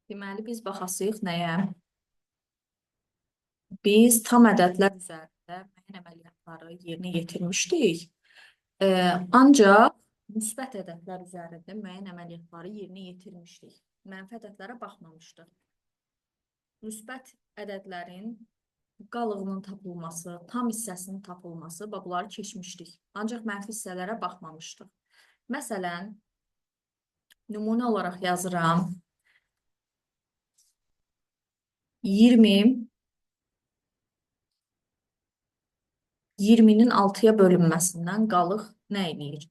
Deməli, biz baxasıyıq nəyə? Biz tam ədədlər üzərində müəyyən əməliyyatları yerinə yetirmişdik. Ancaq müsbət ədədlər üzərində müəyyən əməliyyatları yerinə yetirmişdik. Mənfi ədədlərə baxmamışdıq. Müsbət ədədlərin qalığının tapılması, tam hissəsinin tapılması, bunları keçmişdik. Ancaq mənfi hissələrə baxmamışdıq. Məsələn, nümunə olaraq yazıram. 20-nin 6-ya bölünməsindən qalıq nə eləyir?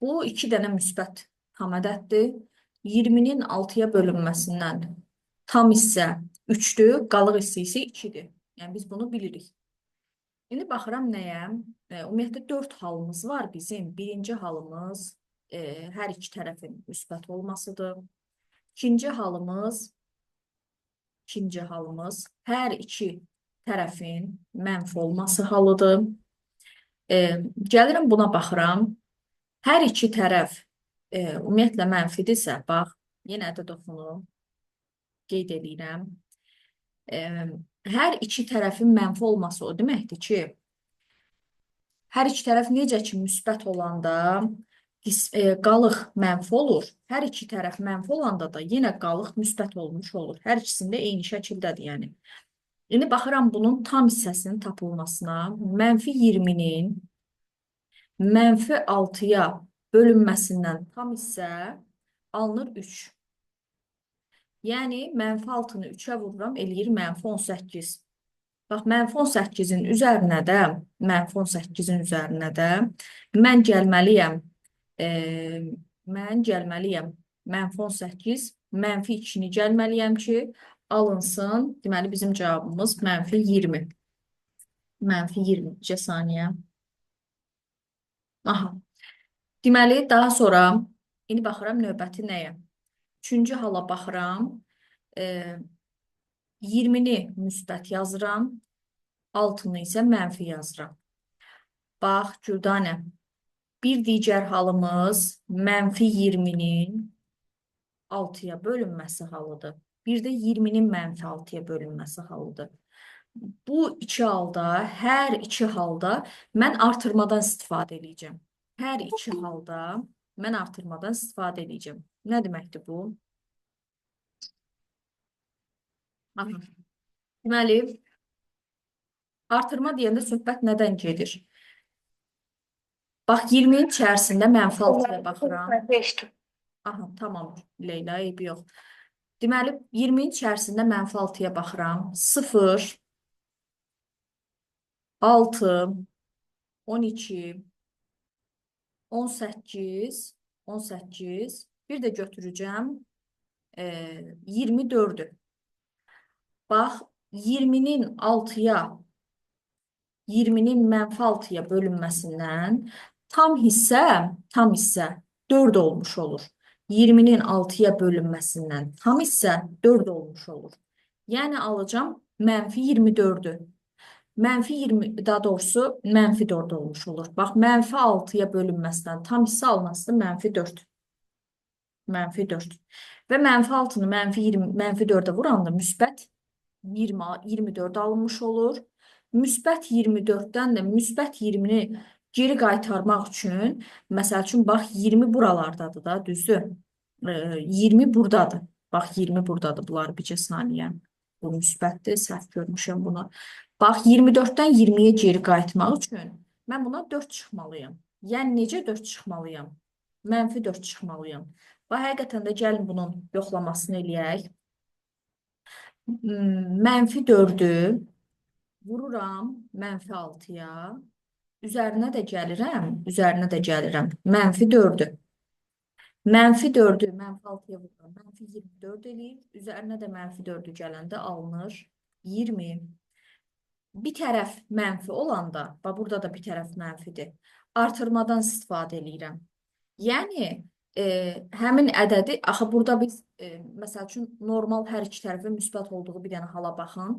Bu, 2 dənə müsbət tam ədəddir. 20-nin 6-ya bölünməsindən tam hissə 3-dür, qalıq hissəsi 2-dir. Yəni, biz bunu bilirik. İndi baxıram nəyə? Ümumiyyətlə, 4 halımız var bizim. Birinci halımız hər iki tərəfin müsbət olmasıdır. İkinci halımız hər iki tərəfin mənfi olması halıdır. Gəlirəm buna baxıram. Hər iki tərəf ümumiyyətlə mənfidirsə, bax, yenə ədəd oxunu qeyd edirəm. Hər iki tərəfin mənfi olması o deməkdir ki, hər iki tərəf necə ki müsbət olanda qalıq mənfi olur. Hər iki tərəf mənfi olanda da yenə qalıq müsbət olmuş olur. Hər ikisində eyni şəkildədir, yəni. İndi baxıram bunun tam hissəsinin tapılmasına. Mənfi 20-nin mənfi 6-ya bölünməsindən tam hissə alınır 3. Yəni, mənfi 6-nı 3-ə vururam, eləyir mənfi 18. Bax, mənfi 18-in üzərinə də, mən gəlməliyəm, mənfi 18, mənfi 2-ni gəlməliyəm ki, alınsın. Deməli, bizim cavabımız mənfi 20. Mənfi 20 saniyə. Aha. Deməli, daha sonra, indi baxıram növbəti nəyə? Üçüncü hala baxıram. 20-ni müsbət yazıram. 6-nı isə mənfi yazıram. Bax, Güldanə. Bir digər halımız mənfi 20-nin 6-ya bölünməsi halıdır. Bir də 20-nin mənfi 6-ya bölünməsi halıdır. Bu iki halda, hər iki halda mən artırmadan istifadə edəcəm. Hər iki halda mən artırmadan istifadə edəcəm. Nə deməkdir bu? Aha. Deməli, artırma deyəndə söhbət nədən gedir? Bax, 20-nin içərisində mənfi 6-ya baxıram. Aha, tamam, Leyla, eybi yox. Deməli, 20-nin içərisində mənfi 6-ya baxıram. 0, 6, 12, 18, bir də götürəcəm 24-ü. Bax, 20-nin 6-ya, 20-nin mənfi 6-ya bölünməsindən tam hissə 4 olmuş olur. 20-nin 6-ya bölünməsindən tam hissə 4 olmuş olur. Yəni, alacam mənfi 24-ü. Mənfi 20, daha doğrusu mənfi 4 olmuş olur. Bax, mənfi 6-ya bölünməsindən tam hissə alınması mənfi 4. Mənfi 4. Və mənfi 6-nı mənfi 4-ə vuranda müsbət 24 alınmış olur. Müsbət 24-dən də müsbət 20-ni geri qaytarmaq üçün, məsəl üçün, bax, 20 buralardadır da, düzdür? 20 buradadır. Bax, 20 buradadır, bunları bircə saniyə. Bu müsbətdir, səhv görmüşəm bunu. Bax, 24-dən 20-yə geri qayıtmaq üçün mən buna 4 çıxmalıyam. Yəni, necə 4 çıxmalıyam? Mənfi 4 çıxmalıyam. Bax, həqiqətən də gəlin bunun yoxlamasını eləyək. Mənfi 4-ü vururam mənfi 6-ya. Üzərinə də gəlirəm. Mənfi 4-ü. Mənfi 4-ü mənfi 6-ya vururam. Mənfi 24 eləyir. Üzərinə də mənfi 4-ü gələndə alınır 20. Bir tərəf mənfi olanda, bax, burada da bir tərəf mənfidir. Artırmadan istifadə edirəm. Yəni, həmin ədədi, axı, burada biz, məsəl üçün, normal hər iki tərəfin müsbət olduğu bir dənə hala baxın.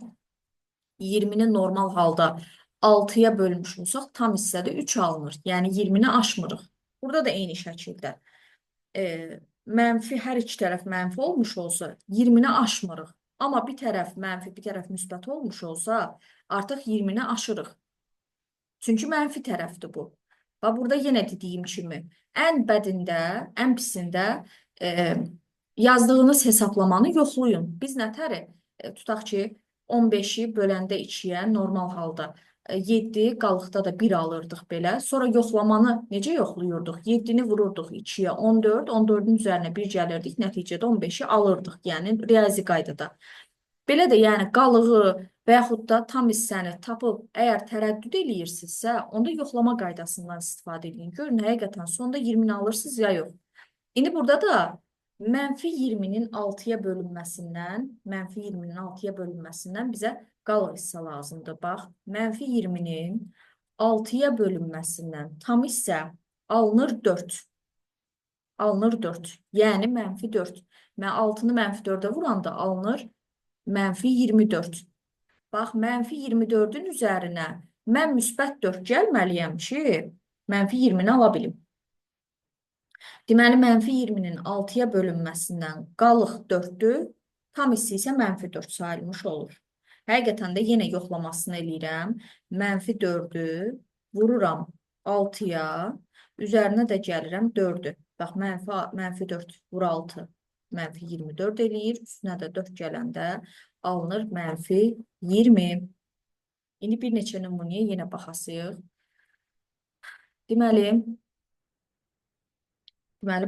20-ni normal halda 6-ya bölmüş olsaq, tam hissədə 3 alınır. Yəni, 20-ni aşmırıq. Burada da eyni şəkildə. mənfi, hər iki tərəf mənfi olmuş olsa 20-ni aşmırıq. Amma bir tərəf mənfi, bir tərəf müsbət olmuş olsa artıq 20-ni aşırıq. Çünki mənfi tərəfdir bu. Və burada yenə dediyim kimi, ən bədində, ən pisində e, yazdığınız hesablamanı yoxlayın. Biz nətəri tutaq ki, 15-i böləndə 2-yə normal halda 7, qalıqda da 1 alırdıq belə. Sonra yoxlamanı necə yoxlayırdıq? 7-ni vururduq 2-yə 14, 14-ün üzərinə 1 gəlirdik, nəticədə 15-i alırdıq. Yəni riyazi qaydada. Belə də yəni qalığı və yaxud da tam hissəni tapıb əgər tərəddüd eləyirsinizsə, onda yoxlama qaydasından istifadə edin. Görün, həqiqətən sonda 20-ni alırsınız ya yox. İndi burada da mənfi 20-nin 6-ya bölünməsindən, mənfi 20-nin 6-ya bölünməsindən bizə qalıq hissə lazımdır. Bax, mənfi 20-nin 6-ya bölünməsindən tam hissə alınır 4. Alınır 4. Yəni mənfi 4. Mən 6-nı mənfi 4-ə vuranda alınır mənfi 24. Bax, mənfi 24-ün üzərinə mən müsbət 4 gəlməliyəm ki, mənfi 20-ni ala bilim. Deməli, mənfi 20-nin 6-ya bölünməsindən qalıq 4-dür, tam hissi isə mənfi 4 sayılmış olur. Həqiqətən də yenə yoxlamasını eləyirəm. Mənfi 4-ü vururam 6-ya, üzərinə də gəlirəm 4-ü. Bax, mənfi 4 vur 6. Mənfi 24 eləyir. Üstünə də 4 gələndə alınır mənfi 20. İndi bir neçə nümunəyə yenə baxasıyıq. Deməli,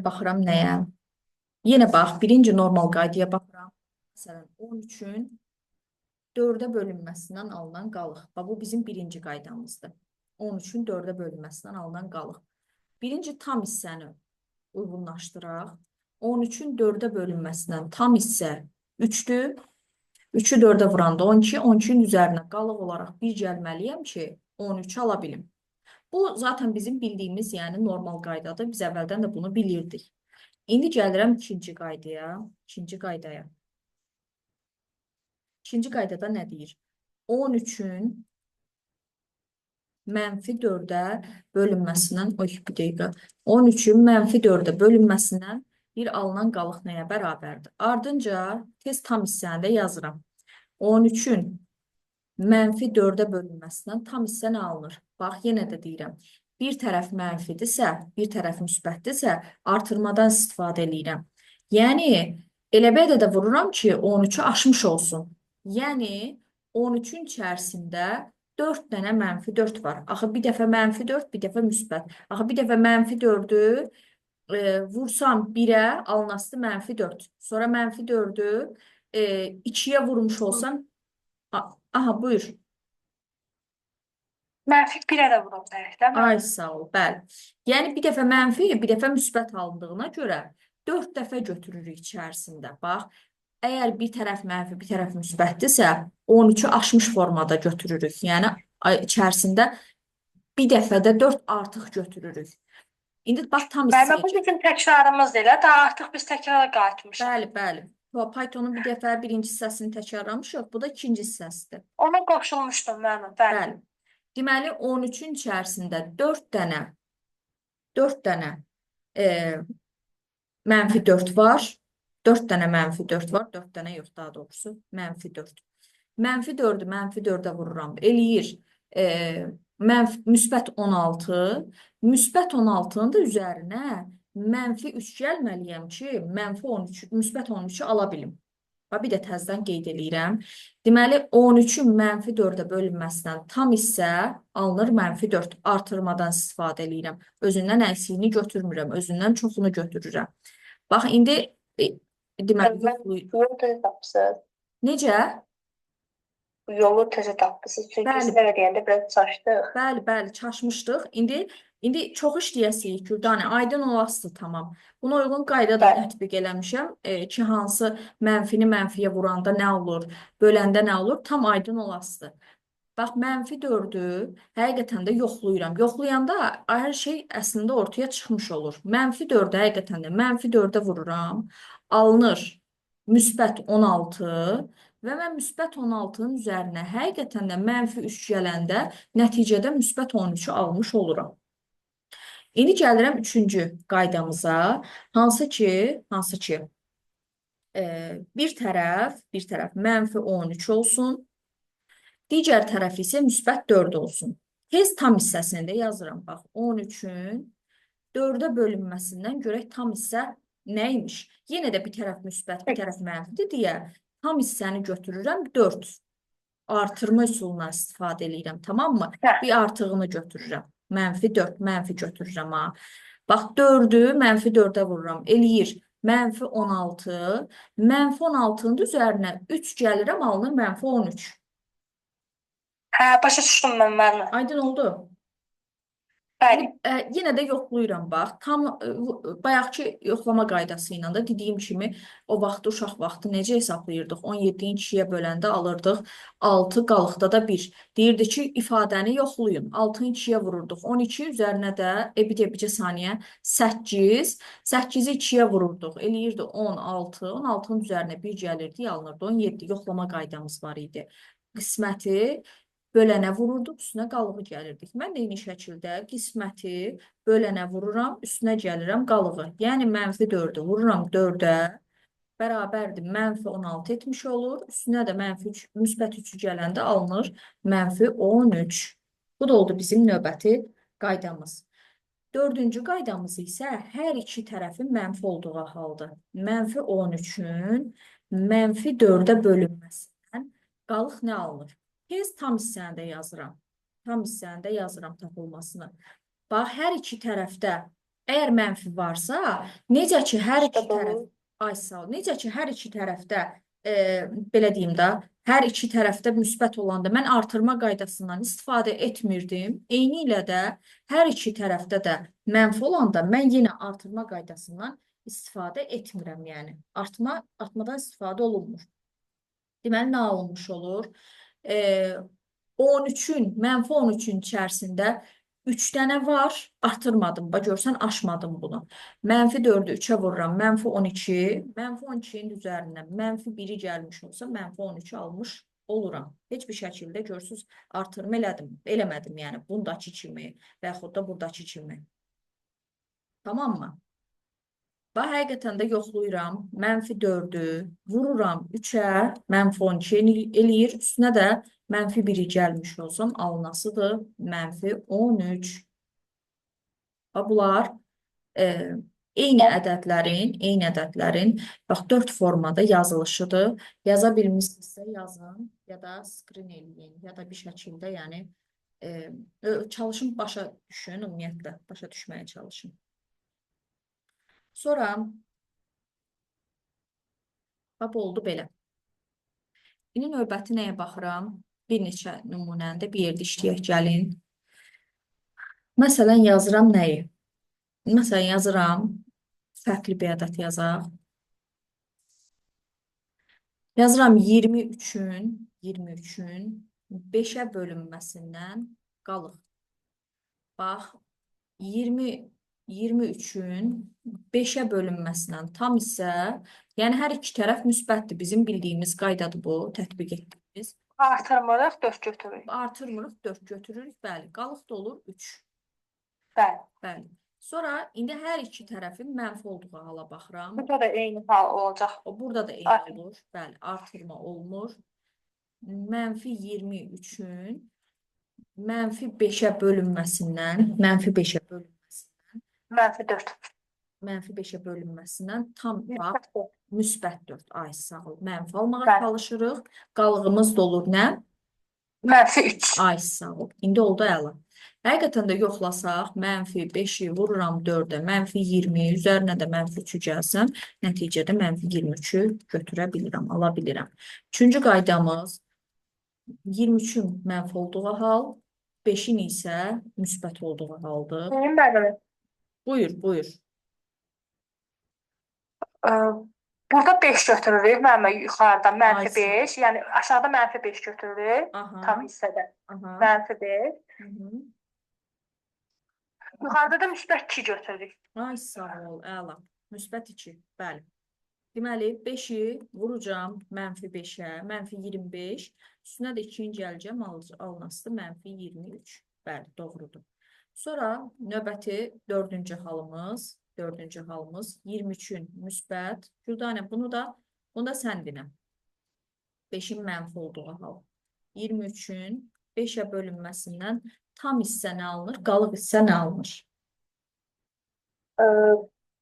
baxıram nəyə? Yenə bax, birinci normal qaydaya baxıram. Məsələn, 13-ün 4-ə bölünməsindən alınan qalıq. Bax, bu bizim birinci qaydamızdır. 13-ün 4-ə bölünməsindən alınan qalıq. Birinci tam hissəni uyğunlaşdıraq. 13-ün 4-ə bölünməsindən tam hissə 3-dür. 3-ü 4-ə vuranda 12, 12-nin üzərinə qalıq olaraq 1 gəlməliyəm ki, 13 ala bilim. Bu zaten bizim bildiyimiz, yəni normal qaydadır. Biz əvvəldən də bunu bilirdik. İndi gəlirəm ikinci qaydaya. İkinci qaydada nə deyir? 13-ün mənfi 4-ə bölünməsindən, bir dəqiqə, 13-ün mənfi 4-ə bölünməsindən bir alınan qalıq nəyə bərabərdir? Ardınca tez tam hissəni də yazıram. 13-ün mənfi 4-ə bölünməsindən tam hissə nə alınır? Bax, yenə də deyirəm. Bir tərəf mənfidirsə, bir tərəf müsbətdirsə, artırmadan istifadə edirəm. Yəni, elə belə də vururam ki, 13-ü aşmış olsun. Yəni, 13-ün içərisində 4 dənə mənfi 4 var. Axı, bir dəfə mənfi 4, bir dəfə müsbət. Axı, bir dəfə mənfi 4-ü vursam 1-ə, alınası mənfi 4. Sonra mənfi 4-ü 2-yə vurmuş olsam, aha, buyur. Mənfi 1-ə də vurub dəyək. Ay, sağ ol, bəli. Yəni, bir dəfə mənfi, bir dəfə müsbət alındığına görə 4 dəfə götürürük içərisində. Bax, əgər bir tərəf mənfi, bir tərəf müsbətdirsə, 13-ü aşmış formada götürürük. Yəni, içərisində bir dəfədə 4 artıq götürürük. İndi bax, tam hissəyə. Bu bizim təkrarımız elə, daha artıq biz təkrara qayıtmışıq. Bəli, bəli. Pythonun bir dəfə birinci hissəsini təkrarlamışıq, bu da ikinci hissəsidir. Ona qoşulmuşdum mənim, bəli. Deməli, 13-ün içərisində 4 dənə mənfi 4 var. 4 dənə mənfi 4 var. 4 dənə yox, daha doğrusu. Mənfi 4. Mənfi 4-ü mənfi 4-ə vururam. Eləyir müsbət 16. Müsbət 16-nın da üzərinə mənfi 3 gəlməliyəm ki, mənfi 13, müsbət 13-ü ala bilim. Bir də təzədən qeyd edirəm. Deməli, 13-ün mənfi 4-ə bölünməsindən tam hissə alınır mənfi 4. Artırmadan istifadə edirəm. Özündən əksiyini götürmürəm. Özündən çoxunu götürürəm. Bax, indi deməli, yolu tezə tapsınız. Necə? Yolu tezə tapsınız. Çünki sizə deyəndə biraz çaşdıq. Bəli, çaşmışdıq. İndi çox işləyəsiyik Gürdani, aydın olasıdır tamam. Buna uyğun qayda da tətbiq eləmişəm ki, hansı mənfini mənfiyə vuranda nə olur, böləndə nə olur, tam aydın olasıdır. Bax, mənfi 4-ü həqiqətən də yoxlayıram. Yoxlayanda hər şey əslində ortaya çıxmış olur. Mənfi 4-ü həqiqətən də mənfi 4-ə vururam, alınır müsbət 16 və mən müsbət 16-nın üzərinə həqiqətən də mənfi 3 gələndə nəticədə müsbət 13-ü almış oluram. İndi gəlirəm üçüncü qaydamıza. Hansı ki, bir tərəf -13 olsun, digər tərəf isə -4 olsun. Tez tam hissəsini də yazıram. Bax, 13-ün 4-ə bölünməsindən görək tam hissə nəymiş? Yenə də bir tərəf müsbət, bir tərəf mənfidir deyə tam hissəni götürürəm 4. Artırma üsulundan istifadə edirəm, tamam mı? Hə. Bir artığını götürürəm. -4, mənfi götürürəm ha. Bax, 4-ü -4-ə vururam. Eləyir -16. -16-nın üzərinə 3 gəlirəm, alınır -13. Hə, başa düşdüm mən müəllimə. Aydın oldu. Bəli. Yenə də yoxlayıram bax. Tam bayaqki yoxlama qaydası ilə də dediyim kimi o vaxt uşaq vaxtı necə hesablayırdıq? 17-ni 2-yə böləndə alırdıq 6, qalıqda da 1. Deyirdi ki, ifadəni yoxlayın. 6-nı 2-yə vururduq. 12 üzərinə də bircə saniyə 8. 8-i 2-yə vururduq. Eləyirdi 16. 16-nın üzərinə 1 gəlirdi, alınırdı 17. Yoxlama qaydamız var idi. Qisməti bölənə vururduq, üstünə qalığı gəlirdik. Mən də eyni şəkildə qisməti bölənə vururam, üstünə gəlirəm qalığı. Yəni -4-ü vururam 4-ə, bərabərdir -16 etmiş olur. Üstünə də müsbət 3-ü gələndə alınır -13. Bu da oldu bizim növbəti qaydamız. Dördüncü qaydamız isə hər iki tərəfin mənfi olduğu haldır. -13-ün -4-ə bölünməsindən qalıq nə alınır? Tez tam hissəni də yazıram. Tam hissəni də yazıram tapılmasını. Bax, hər iki tərəfdə əgər mənfi varsa, necə ki, hər iki tərəf, ay sağ ol, necə ki, hər iki tərəfdə, belə deyim də, hər iki tərəfdə müsbət olanda mən artırma qaydasından istifadə etmirdim. Eyni ilə də hər iki tərəfdə də mənfi olanda mən yenə artırma qaydasından istifadə etmirəm, yəni. Artmadan istifadə olunmur. Deməli, nə olmuş olur? 13-ün, -13-ün içərisində 3 dənə var, artırmadım. Bax, görsən, aşmadım bunu. -4-ü 3-ə vururam, -12. -12-nin üzərindən -1-i gəlmiş olsa, -13-ü almış oluram. Heç bir şəkildə görürsünüz, artırma eləmədim, yəni bundakı kimi və yaxud da buradakı kimi. Tamam mı? Bax, həqiqətən də yoxlayıram. -4-ü vururam 3-ə, -12 eləyir. Üstünə də -1-i gəlmiş olsam, alınasıdır -13. Bax, bunlar eyni ədədlərin, bax, 4 formada yazılışıdır. Yaza bilmirsinizsə yazın, ya da skrin eləyin, ya da bir şəkildə, yəni, çalışın, başa düşün, ümumiyyətlə, başa düşməyə çalışın. Sonra, bax, oldu belə. İndi növbəti nəyə baxıram? Bir neçə nümunəni də bir yerdə işləyək, gəlin. Məsələn, yazıram nəyi? Məsələn, yazıram, fərqli bir ədəd yazaq. Yazıram 23-ün 5-ə bölünməsindən qalıq. Bax, 23-ün 5-ə bölünməsindən tam hissə, yəni hər iki tərəf müsbətdir. Bizim bildiyimiz qaydadır bu, tətbiq etdiyimiz. Artırmırıq, 4 götürürük. Artırmırıq, 4 götürürük, bəli. Qalıq da olur 3. Bəli. Bəli. Sonra indi hər iki tərəfin mənfi olduğu hala baxıram. Burada da eyni hal olacaq. Burada da eyni olur. Bəli, artırma olmur. -23-ün -5-ə bölünməsindən, -4. -5-ə bölünməsindən tam bax, müsbət 4. Ay, sağ ol. Mənfi almağa Bəli. çalışırıq. Qalığımız da olur nə? -3. Ay, sağ ol. İndi oldu əla. Həqiqətən də yoxlasaq, -5-i vururam 4-ə, -20, üzərinə də -3-ü gəlsəm, nəticədə -23-ü götürə bilirəm, ala bilirəm. Üçüncü qaydamız 23-ün mənfi olduğu hal, 5-in isə müsbət olduğu haldır. Bəli. Buyur. Burada 5 götürürük, müəllimə, yuxarıda Ay, -5, yəni aşağıda -5 götürürük, tam hissədə. -5. Yuxarıda da müsbət 2 götürürük. Ay, sağ ol, əla. Müsbət 2, bəli. Deməli, 5-i vuracam -5-ə, -25. Üstünə də 2-ni gələcəm, alınası -23. Bəli, doğrudur. Sonra növbəti dördüncü halımız, 23-ün müsbət. Güldanə, bunu da sən dinə. 5-in mənfi olduğu hal. 23-ün 5-ə bölünməsindən tam hissə nə alınır? Qalıq hissə nə alınır?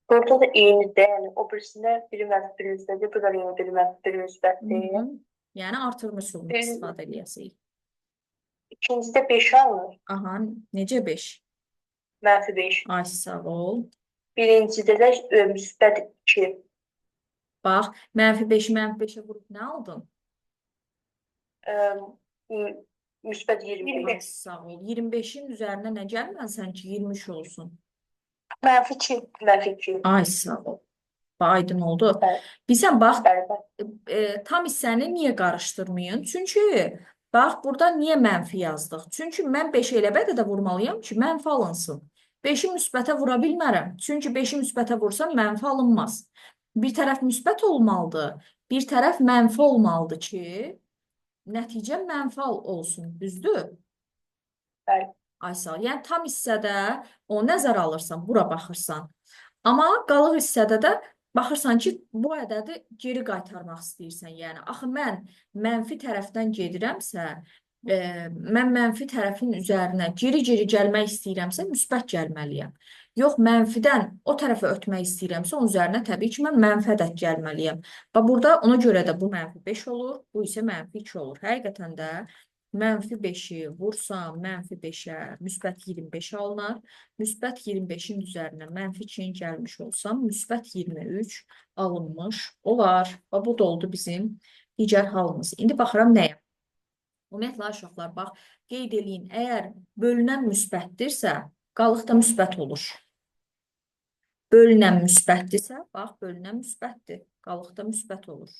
Burada da eynidir. Yəni o birisində biri mənfi biri müsbətdir. Bu da eyni biri mənfi biri müsbətdir. Yəni artırma üsulunu istifadə eləyəsirik. İkincidə 5 alınır. Aha, necə 5? Mənfi 5. Ay, sağ ol. Birincidə də müsbət 2. Bax, mənfi 5-i mənfi 5-ə vurub nə aldın? Müsbət 20. Ay, sağ ol. 25-in üzərinə nə gəlməlisən ki, 23 olsun? Mənfi 2. Mənfi 2. Ay, sağ ol. Aydın oldu. Bəli. Bilsən, bax, Bəli. tam hissəni niyə qarışdırmayın? Çünki, bax, burada niyə mənfi yazdıq? Çünki mən 5 elə bədə də vurmalıyam ki, mənfi alınsın. 5-i müsbətə vura bilmərəm. Çünki 5-i müsbətə vursam mənfi alınmaz. Bir tərəf müsbət olmalıdır, bir tərəf mənfi olmalıdır ki, nəticə mənfi olsun, düzdür? Bəli. Ay sağ ol. Yəni tam hissədə o nəzərə alırsan, bura baxırsan. Amma qalıq hissədə də baxırsan ki, bu ədədi geri qaytarmaq istəyirsən. Yəni, axı mən mənfi tərəfdən gedirəmsə, mən mənfi tərəfin üzərinə geri gəlmək istəyirəmsə, müsbət gəlməliyəm. Yox, mənfidən o tərəfə ötmək istəyirəmsə, onun üzərinə təbii ki, mən mənfi ədəd gəlməliyəm. Və burada ona görə də bu mənfi 5 olur, bu isə mənfi 2 olur. Həqiqətən də mənfi 5-i vursam, mənfi 5-ə müsbət 25 alınar. Müsbət 25-in üzərinə mənfi 2-nin gəlmiş olsam, müsbət 23 alınmış olar. Və bu da oldu bizim digər halımız. İndi baxıram nəyə? Ümumiyyətlə, uşaqlar, bax, qeyd eləyin, əgər bölünən müsbətdirsə, qalıq da müsbət olur. Bölünən müsbətdirsə, bax, bölünən müsbətdir, qalıq da müsbət olur.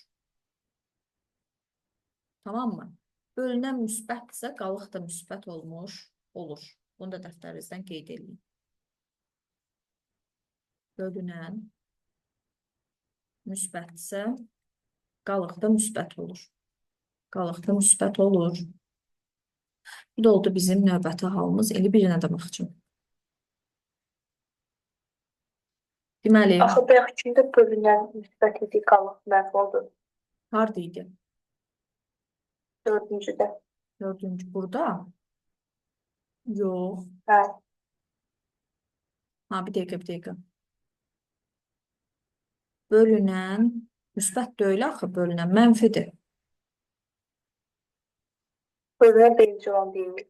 Tamam mı? Bölünən müsbətdirsə, qalıq da müsbət olmuş olur. Bunu da dəftərinizdən qeyd edin. Bölünən müsbətdirsə, qalıq da müsbət olur. Qalıq da müsbət olur. Bu da oldu bizim növbəti halımız. İndi birinə də baxacağım. Deməli, Axı bayaq kimdə bölünən müsbət idi, qalıq mənfi oldu. harada idi? Dördüncüdə. Dördüncü burada. Yox. Hə. Ha, bir dəqiqə. Bölünən, müsbət deyil axı, bölünən mənfidir. Bölünən birinci olan deyil.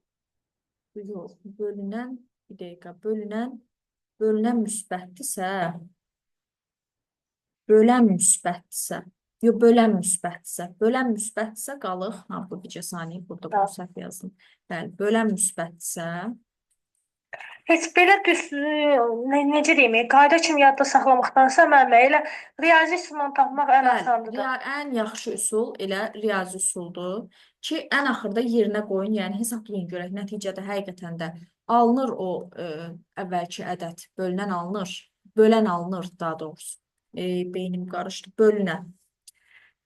Yox, bölünən, bir dəqiqə, bölünən müsbətdirsə, bölən müsbətdirsə qalıq, ha, bu bircə saniyə, burada bu səhv yazdım. Bəli, bölən müsbətdirsə, Heç belə necə deyim, qayda kimi yadda saxlamaqdansa mənə elə riyazi üsulla tapmaq ən asandır. Ən yaxşı üsul elə riyazi üsuldur ki, ən axırda yerinə qoyun, yəni hesablayın görək, nəticədə həqiqətən də alınır o əvvəlki ədəd, bölən alınır daha doğrusu. Beynim qarışdı, bölünən.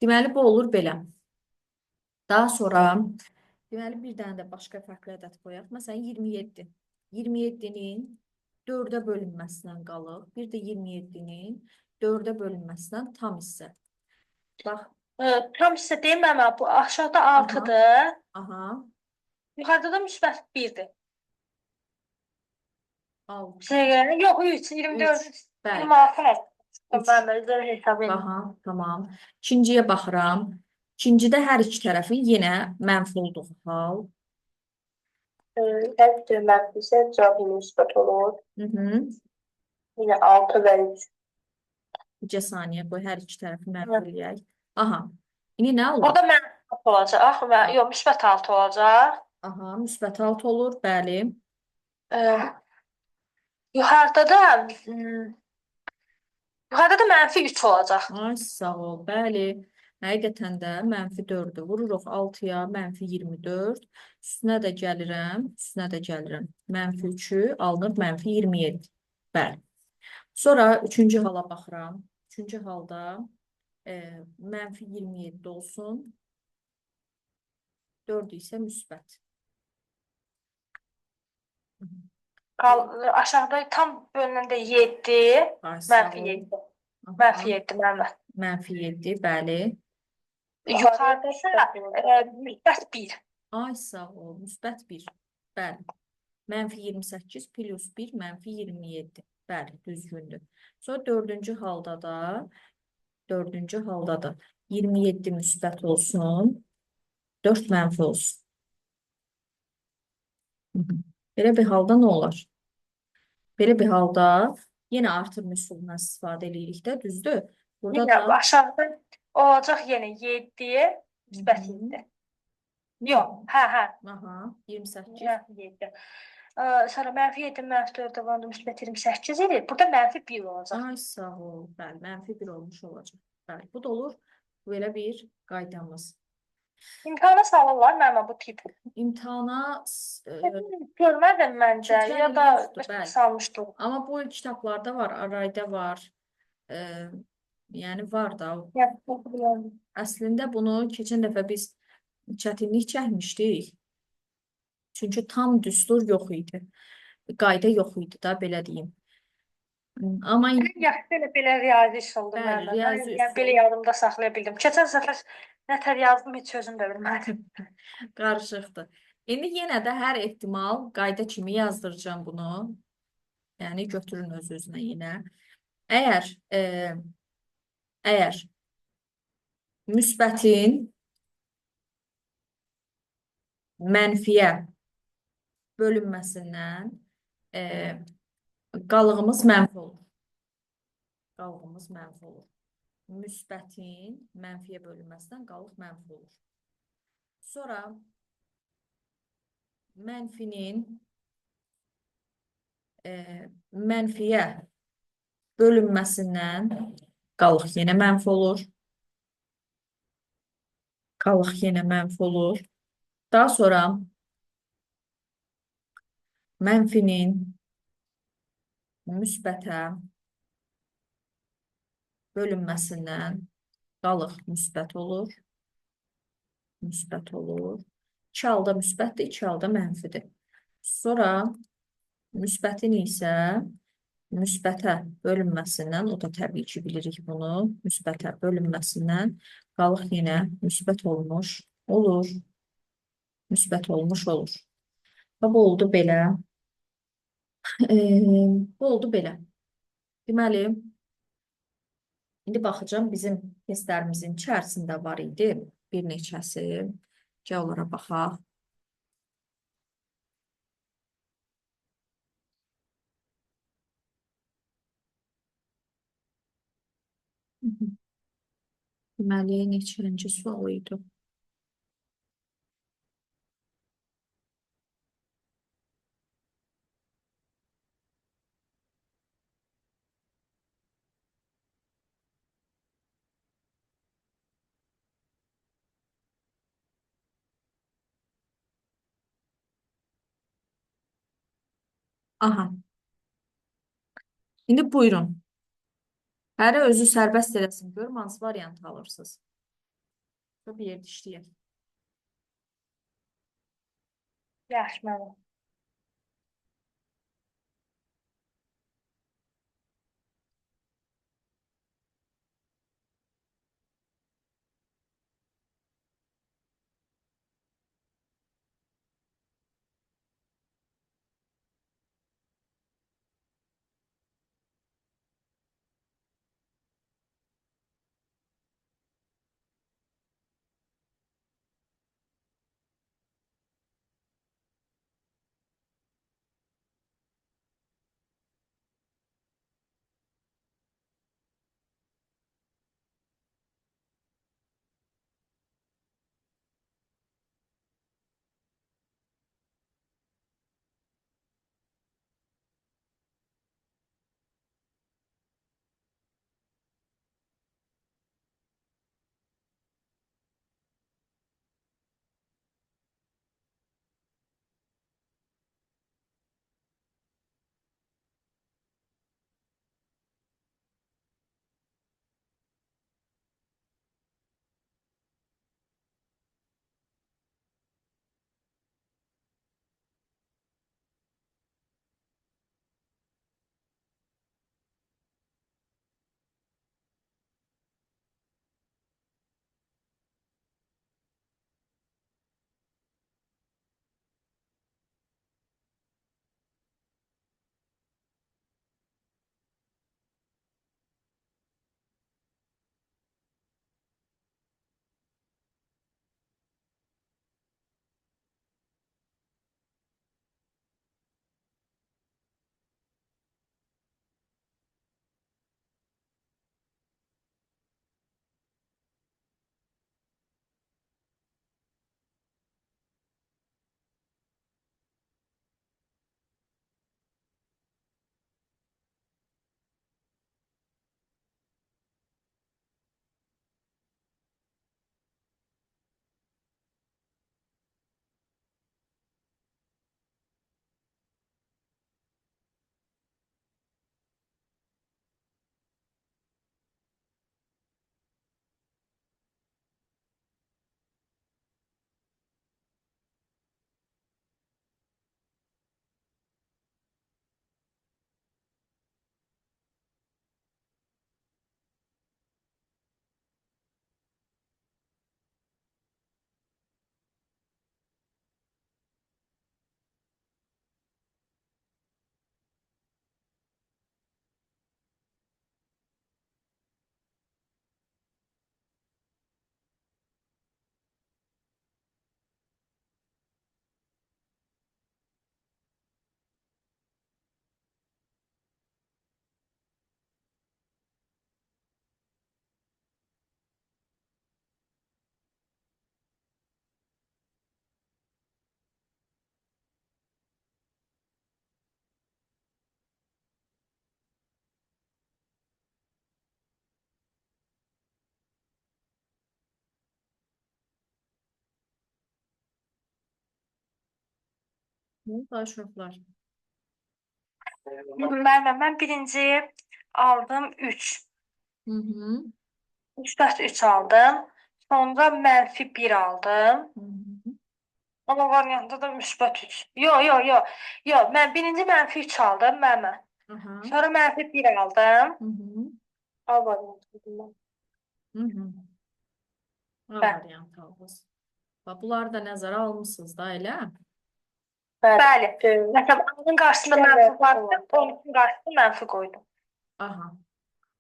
Deməli, bu olur belə. Daha sonra, deməli, bir dənə də başqa fərqli ədəd qoyaq. Məsələn, 27. 27-nin 4-ə bölünməsindən qalıq. Bir də 27-nin 4-ə bölünməsindən tam hissə. Bax. Tam hissə deyim, bu aşağıda 6-dır. Aha. Yuxarıda da müsbət 1-dir. 6. Yox, 3, 24, 26. Aha, tamam. İkinciyə baxıram. İkincidə hər iki tərəfin yenə mənfi olduğu hal. Hər iki mənfi isə cavab müsbət olur. Yenə 6 və 3. Bircə saniyə qoy, hər iki tərəfi mənfi eləyək. Aha. İndi nə olur? Burada mənfi 6 olacaq. Yox, müsbət 6 olacaq. Aha, müsbət 6 olur, bəli. Yuxarıda da mənfi 3 olacaq. Ay, sağ ol, bəli. Həqiqətən də mənfi 4-ü vururuq 6-ya, mənfi 24. Üstünə də gəlirəm. Mənfi 3-ü alınır, mənfi 27. Bəli. Sonra üçüncü hala baxıram. Üçüncü halda mənfi 27 olsun. 4 isə müsbət. Aşağıda tam bölünəndə 7, Ay, sağ mənfi ol. 7. Aha. Mənfi 7 mənfi. -7, bəli. Yuxarıda isə müsbət 1. Ay, sağ ol. -1. Bəli. -28 plus 1 -27. Bəli, düzgündür. Sonra dördüncü halda da 27 müsbət olsun, 4 mənfi olsun. Hı -hı. Belə bir halda nə olar? Belə bir halda yenə artırma üsulundan istifadə edirik də, düzdür? Burada Yenə da aşağıda olacaq yenə 7, müsbət 7. Yox, hə. aha, 28. Mənfi 7. Sonra mənfi 7, mənfi 4 olanında müsbət 28 idi. Burada mənfi 1 olacaq. Ay, sağ ol. Bəli, -1 olmuş olacaq. Bəli, bu da olur. Belə bir qaydamız. İmtahana salırlar mənim bu tip. İmtahana Görmədim məncə, keçən ya il da yoxdur, bəli. salmışdım. Amma bu kitablarda var, Arayda var. Yəni var da. Əslində bunu keçən dəfə biz çətinlik çəkmişdik. Çünki tam düstur yox idi. Qayda yox idi da, belə deyim. Amma Yaxşı belə riyazi üsuldur bəli, mənim. riyazi Yəni belə üsul yadımda saxlaya bildim. Keçən səfər nətər yazdım heç özüm də bilmədim. qarışıqdır. İndi yenə də hər ehtimal qayda kimi yazdıracağım bunu. Yəni götürün öz-özünə yenə. Əgər müsbətin mənfiyə bölünməsindən qalığımız mənfi olur. Qalığımız mənfi olur. Müsbətin mənfiyə bölünməsindən qalıq mənfi olur. Sonra mənfinin mənfiyə bölünməsindən qalıq yenə mənfi olur. Qalıq yenə mənfi olur. Daha sonra mənfinin müsbətə bölünməsindən qalıq müsbət olur. Müsbət olur. 2 halda müsbətdir, 2 halda mənfidir. Sonra müsbətin isə müsbətə bölünməsindən, o da təbii ki bilirik bunu, müsbətə bölünməsindən qalıq yenə müsbət olmuş olur. Müsbət olmuş olur. Bu oldu belə. Bu oldu belə. Deməli, indi baxacağım bizim testlərimizin içərisində var idi bir neçəsi. Gəl onlara baxaq. Deməli, neçənci sual idi? Aha. İndi buyurun. Hərə özü sərbəst eləsin. Görüm hansı variantı alırsınız. Bir yerdə işləyək. Yaxşı mənim. Daşraflar. Ben birinci aldım 3. Hı hı. 3 4 3 aldım. Sonra mənfi 1 aldım. Hı hı. Ama variantda da müsbət 3. Yo yo yo. Yo, mən birinci mənfi 3 aldım mənə. Aha. Sonra mənfi 1 aldım. Hı hı. A variantı. Hı hı. A Bəli. variantı aldınız. Bax, bunları da nəzərə almısınız da elə. Bəli. Məsələn, A-nın qarşısında mənfi varsa, onun üçün qarşısında mənfi qoydum. Aha.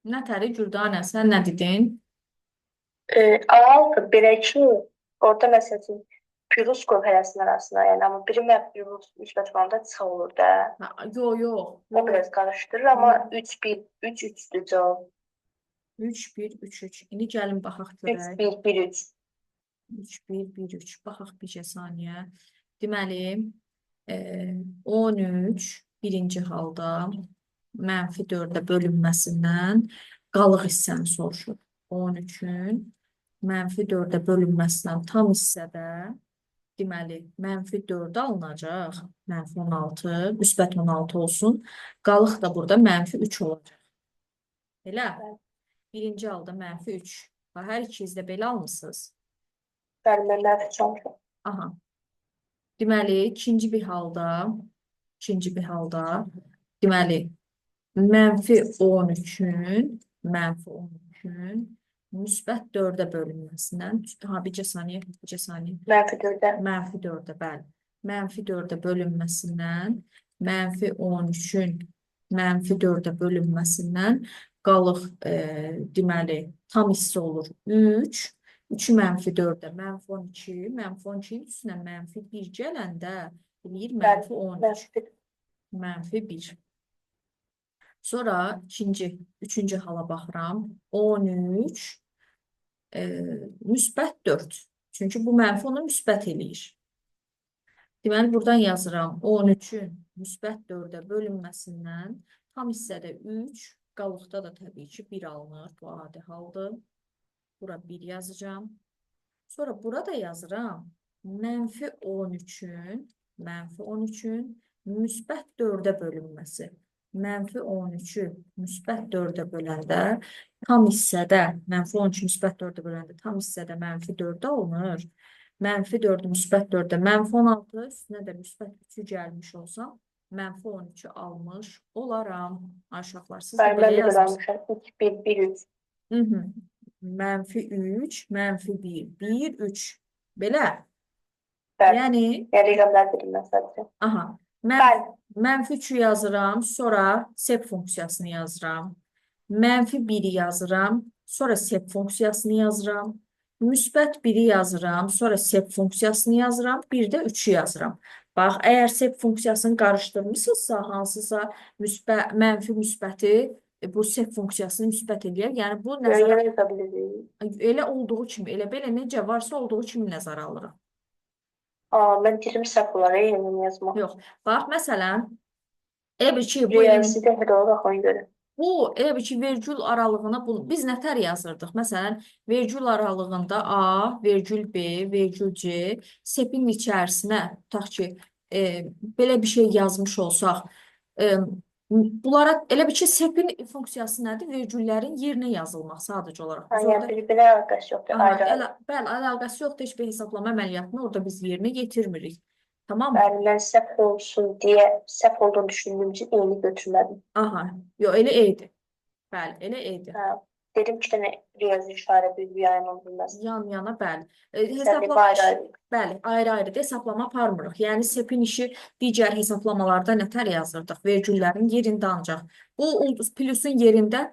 Nətəri Güldanə, sən nə dedin? A6 belə ki, orada məsəl üçün pürüz qoy hərəsinin arasına, yəni amma biri pürüz müsbət olanda çıxa olur da. Ha, yox, yox, O yox. biraz qarışdırır, amma 3 1 3 3-dür cavab. 3, 1, 3, 3. İndi gəlin baxaq 3 görək. 1 1 3. 3, 1, 1, 3. Baxaq bircə saniyə. Deməli, 13 birinci halda -4-ə bölünməsindən qalıq hissəni soruşur. 13-ün -4-ə bölünməsindən tam hissədə deməli, -4 alınacaq. -16, müsbət 16 olsun. Qalıq da burada -3 olacaq. Elə? Birinci halda -3. Hər ikiniz də belə almısınız. Bəli, mən mənfi çalmışam. Aha. Deməli, ikinci bir halda deməli, -13-ün müsbət 4-ə bölünməsindən, ha, bircə saniyə. Mənfi 4-ə. -4-ə, bəli. -4-ə bölünməsindən, -13-ün -4-ə bölünməsindən qalıq, deməli, tam hissə olur 3. 3-ü -4-ə, -12, -12-nin üstünə -1 gələndə eləyir -13, -1. Sonra üçüncü hala baxıram. 13, müsbət 4. Çünki bu mənfi onu müsbət eləyir. Deməli, buradan yazıram. 13-ün müsbət 4-ə bölünməsindən tam hissədə 3, qalıqda da təbii ki 1 alınır. Bu adi haldır. Bura 1 yazacağım. Sonra burada yazıram. -13-ün müsbət 4-ə bölünməsi. -13-ü müsbət 4-ə böləndə tam hissədə, -13-ü müsbət 4-ə böləndə tam hissədə -4 alınır. -4-ü müsbət 4-ə -16, üstünə də müsbət 3-ü gəlmiş olsam, -13-ü almış olaram. Aşağılar, siz də Bəli, belə mən də belə yazmışsınız. almışam. 3 1 1 3. -3, -1, 1, 3. Belə. Bəli. Yəni, Yəni rəqəmlər verilməz sadəcə. aha, Bəli. -3-ü yazıram, sonra sep funksiyasını yazıram. -1-i yazıram, sonra sep funksiyasını yazıram. Müsbət 1-i yazıram, sonra sep funksiyasını yazıram, bir də 3-ü yazıram. Bax, əgər sep funksiyasını qarışdırmısınızsa, hansısa mənfi müsbəti bu sep funksiyasını müsbət eləyər. Yəni, bu nəzərə Yenə yaza bilirik. elə olduğu kimi, elə belə necə varsa olduğu kimi nəzərə alırıq. Mən dilim səhv olar, yenə yazmaq. Yox. Bax, məsələn, elə bu Riyazidə hər olaraq ona görə. Bu, elə ki, vergül aralığına biz nətər yazırdıq? Məsələn, vergül aralığında A, vergül B, vergül C, sepin içərisinə, tutaq ki, belə bir şey yazmış olsaq, bunlara elə bir ki, sepin funksiyası nədir? Vergüllərin yerinə yazılmaq sadəcə olaraq. Biz Yəni orada, bir-birinə əlaqəsi yoxdur, ayrı-ayrı. bəli, əlaqəsi yoxdur, heç bir hesablama əməliyyatını orada biz yerinə yetirmirik. Tamam mı? Bəli, mən səhv olsun deyə, səhv olduğunu düşündüyüm üçün eyni götürmədim. Aha, yox, elə eydi. Bəli, elə eydi. Hə, dedim ki, riyazi işarə bir yan olmaz. Yan-yana, bəli. Hesablama ayrı-ayrı. Bəli, ayrı-ayrı da hesablama aparmırıq. Yəni, sepin işi digər hesablamalarda nətər yazırdıq? Vergüllərin yerində ancaq. Bu plusun yerində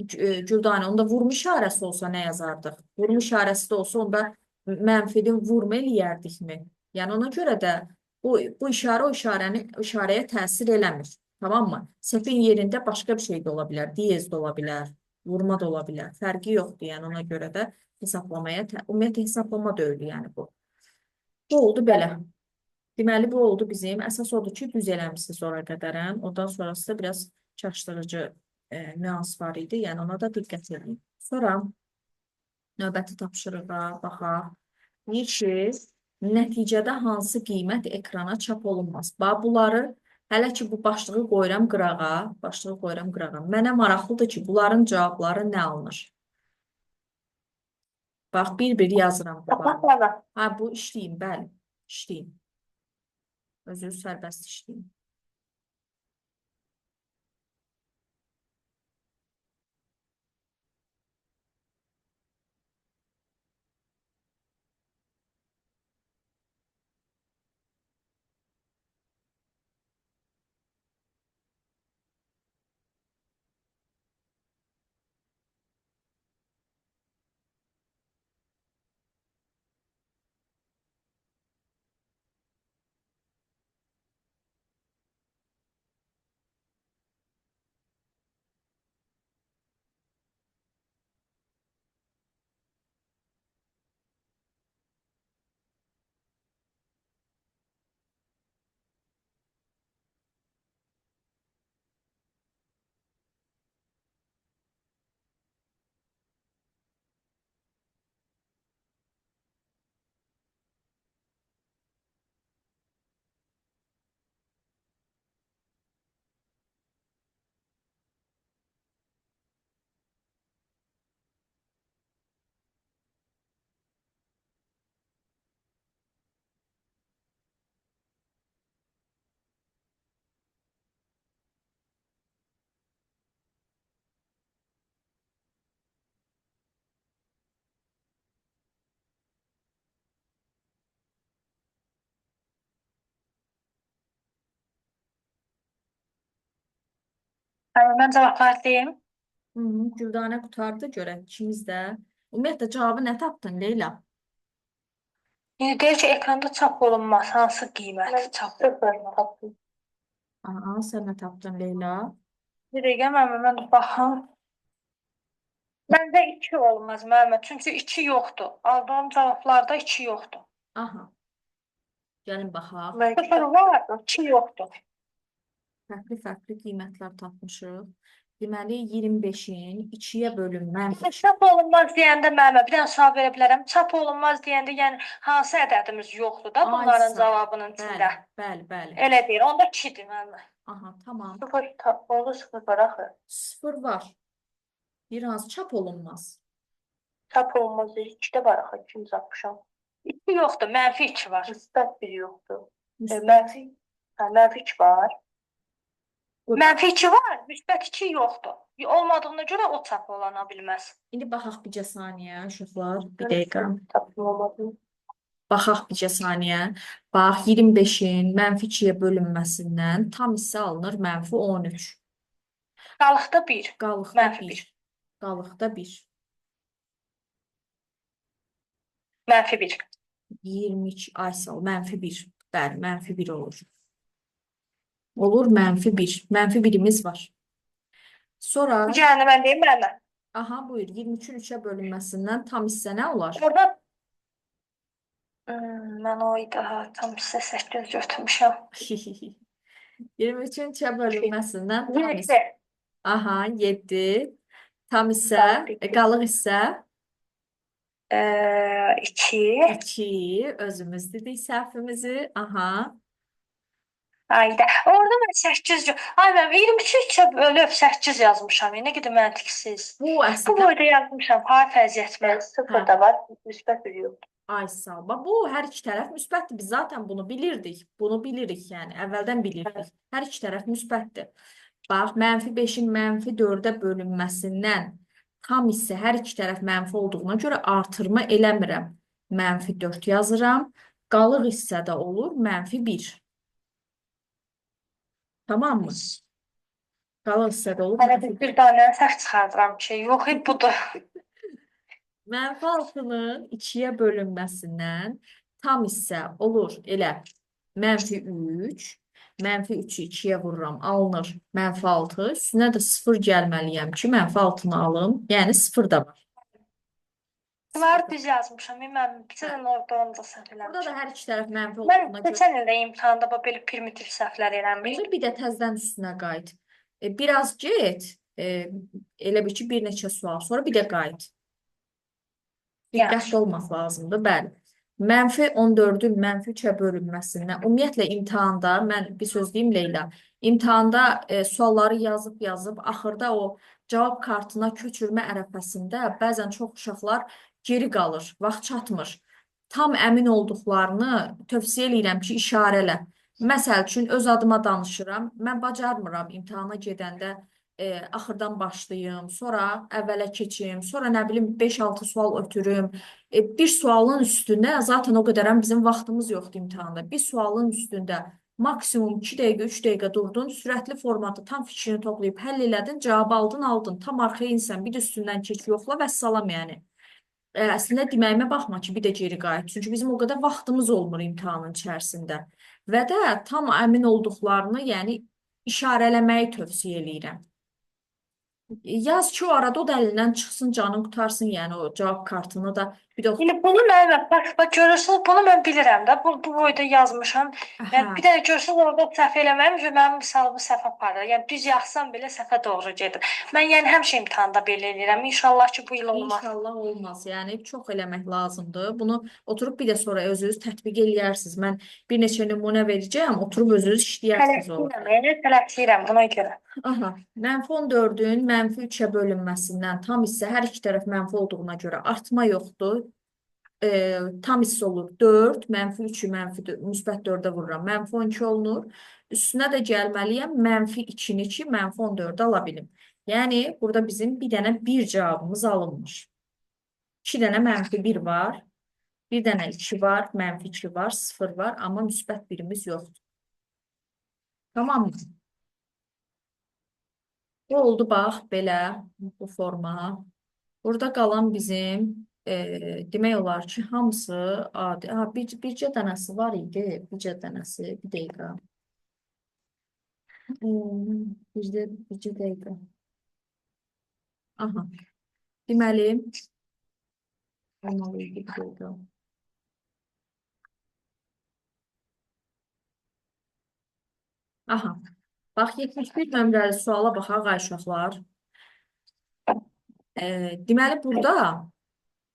Güldanə, onda vurma işarəsi olsa nə yazardıq? Vurma işarəsi də olsa, onda mənfidin vurma eləyərdikmi? Yəni, ona görə də bu işarə o işarəyə təsir eləmir. Tamam mı? Sepin yerində başqa bir şey də ola bilər. Diyez də ola bilər. Vurma da ola bilər. Fərqi yoxdur. Yəni, ona görə də hesablamaya, ümumiyyətlə hesablama da öyle yəni bu. Bu oldu belə. Deməli, bu oldu bizim. Əsas odur ki, düz eləmişsiniz ora qədərən. Ondan sonrası da biraz çaşdırıcı nüans var idi. Yəni, ona da diqqət edin. Sonra növbəti tapşırığa baxaq. Deyir ki, Nəticədə hansı qiymət ekrana çap olunmaz? Bax, bunları hələ ki bu başlığı qoyuram qırağa, başlığı qoyuram qırağa. Mənə maraqlıdır ki, bunların cavabları nə alınır? Bax, bir-bir yazıram bunları. Tapmaqla. Ha, bu işləyim, bəli, işləyim. Özünüz sərbəst işləyim. Mən cavablar deyim. Güldanə qutardı, görək ikimiz də. Ümumiyyətlə, cavabı nə tapdın, Leyla? Deyir ki, ekranda çap olunmaz. Hansı qiymət çap olunmaz? Aha, sən nə tapdın, Leyla? Bir dəqiqə mən də baxım. Məndə 2 olmaz müəllimə, çünki 2 yoxdur. Aldığım cavablarda 2 yoxdur. Aha, gəlin baxaq. 0 var, 2 yoxdur. Fərqli-fərqli qiymətlər tapmışıq. Deməli, 25-in 2-yə bölünmən. Çap olunmaz deyəndə müəllimə, bir dənə sual verə bilərəm. Çap olunmaz deyəndə, yəni hansı ədədimiz yoxdur da bunların Aysa. cavabının içində? Bəli. Elə deyir, onda 2-dir müəllimə. Aha, tamam. 0 onda 0 var axı. 0 var. Bir hansı çap olunmaz. Çap olunmaz deyir, 2 də var axı, 2 zapmışam. 2 yoxdur, mənfi 2 var. Müsbət 1 yoxdur. Mənfi 2 var. Mənfi 2 var, müsbət 2 yoxdur. Olmadığına görə o çap olana bilməz. İndi baxaq bircə saniyə, uşaqlar. Bir dəqiqə. Çapım olmadı. Baxaq bircə saniyə. Bax, 25-in mənfi 2-yə bölünməsindən tam hissə alınır mənfi 13. Qalıqda 1. Qalıqda Mənfi 1. bir. Qalıqda 1. Mənfi 1. 22 Aysel, mənfi 1. Bəli, mənfi 1 olur. Olur, mənfi 1. Mənfi 1-imiz var. Sonra, Yəni mən deyim mənə. aha, buyur, 23-ün 3-ə bölünməsindən tam hissə nə olar? Orada mən o idi, tam hissə 8 götürmüşəm. 23-ün 3-ə bölünməsindən tam hissə. 7. Aha, 7. Tam hissə, qalıq hissə 2. 2. Özümüz dedik səhvimizi. Aha. Ayda. Orada mən 8 ay mən 23-ə bölüb 8 yazmışam. Nə qədər məntiqsiz. Bu Bu əslində boyda yazmışam. Hay əziyyətmə. 0 da var, müsbət 1 yoxdur. Aysel. Bu hər iki tərəf müsbətdir. Biz zaten bunu bilirdik. Bunu bilirik yəni. Əvvəldən bilirdik. Hər iki tərəf müsbətdir. Bax, mənfi 5-in mənfi 4-ə bölünməsindən tam hissə hər iki tərəf mənfi olduğuna görə artırma eləmirəm. Mənfi 4 yazıram. Qalıq hissədə olur mənfi 1. Tamam mı? Qalıq hissədə olur Hələ mənfi 1. bir dənə səhv çıxardıram ki, yox, budur. Mənfi 6-nın 2-yə bölünməsindən tam hissə olur elə mənfi 3. Mənfi 3-ü 2-yə vururam, alınır mənfi 6. Üstünə də 0 gəlməliyəm ki, mənfi 6-nı alım. Yəni 0 da var. Bunları düz yazmışam. Mən bizdən orada onu da səhv eləmişəm. Burada da hər iki tərəf mənfi Mən olduğuna görə. keçən ildə imtahanda belə primitiv səhvlər eləmişdim. Bir də təzədən üstünə qayıt. Biraz get, elə bir ki, bir neçə sual sonra bir də qayıt. Diqqətli olmaq lazımdır, bəli. Mənfi 14-ün mənfi 3-ə bölünməsindən. Ümumiyyətlə imtahanda, mən bir söz deyim Leyla, imtahanda sualları yazıb axırda o cavab kartına köçürmə ərəfəsində bəzən çox uşaqlar geri qalır, vaxt çatmır. Tam əmin olduqlarını tövsiyə edirəm ki, işarələ. Məsəl üçün öz adıma danışıram. Mən bacarmıram imtahana gedəndə axırdan başlayım, sonra əvvələ keçim, sonra nə bilim 5-6 sual ötürüm. Bir sualın üstünə zaten o qədərən bizim vaxtımız yoxdur imtahanda. Bir sualın üstündə maksimum 2 dəqiqə, 3 dəqiqə durdun, sürətli formatda tam fikrini toplayıb həll elədin, cavabı aldın. Tam arxaya insən, bir də üstündən keç, yoxla və salam yəni. Əslində deməyimə baxma ki, bir də geri qayıt. Çünki bizim o qədər vaxtımız olmur imtahanın içərisində. Və də tam əmin olduqlarını, yəni işarələməyi tövsiyə eləyirəm. Yaz ki, o arada o da əlindən çıxsın, canın qutarsın, yəni o cavab kartını da bir də Yəni bunu mən bax görürsünüz, bunu mən bilirəm də. Bu boyda yazmışam. hə, Yəni bir də görürsünüz orada səhv eləməyim və mənim misalımı səhv aparır. Yəni düz yazsam belə səhvə doğru gedir. Mən yəni həmişə imtahanda belə eləyirəm. İnşallah ki, bu il olmaz. İnşallah olmaz. Yəni çox eləmək lazımdır. Bunu oturub bir də sonra özünüz tətbiq eləyərsiniz. Mən bir neçə nümunə verəcəyəm, oturub özünüz işləyərsiniz onu. Tələskirəm buna görə. Aha, mənfi 14-ün mənfi 3-ə bölünməsindən tam hissə hər iki tərəf mənfi olduğuna görə artma yoxdur. Tam hissə olur 4, mənfi 3-ü müsbət 4-ə vururam. Mənfi 12 olunur. Üstünə də gəlməliyəm mənfi 2-ni ki, mənfi 14-ə ala bilim. Yəni, burada bizim bir dənə bir cavabımız alınmış. 2 dənə mənfi 1 var. Bir dənə 2 var, mənfi 2 var, 0 var, amma müsbət birimiz yoxdur. Tamam mı? Bu oldu bax belə bu forma. Burada qalan bizim demək olar ki, hamısı adi. Bircə dənəsi var idi. Bircə dənəsi. Bir dəqiqə. Bircə dəqiqə. Aha. Deməli, olmalı idi bir dəqiqə. Aha. Bax, 71 nömrəli suala baxaq, ay uşaqlar. Deməli, burada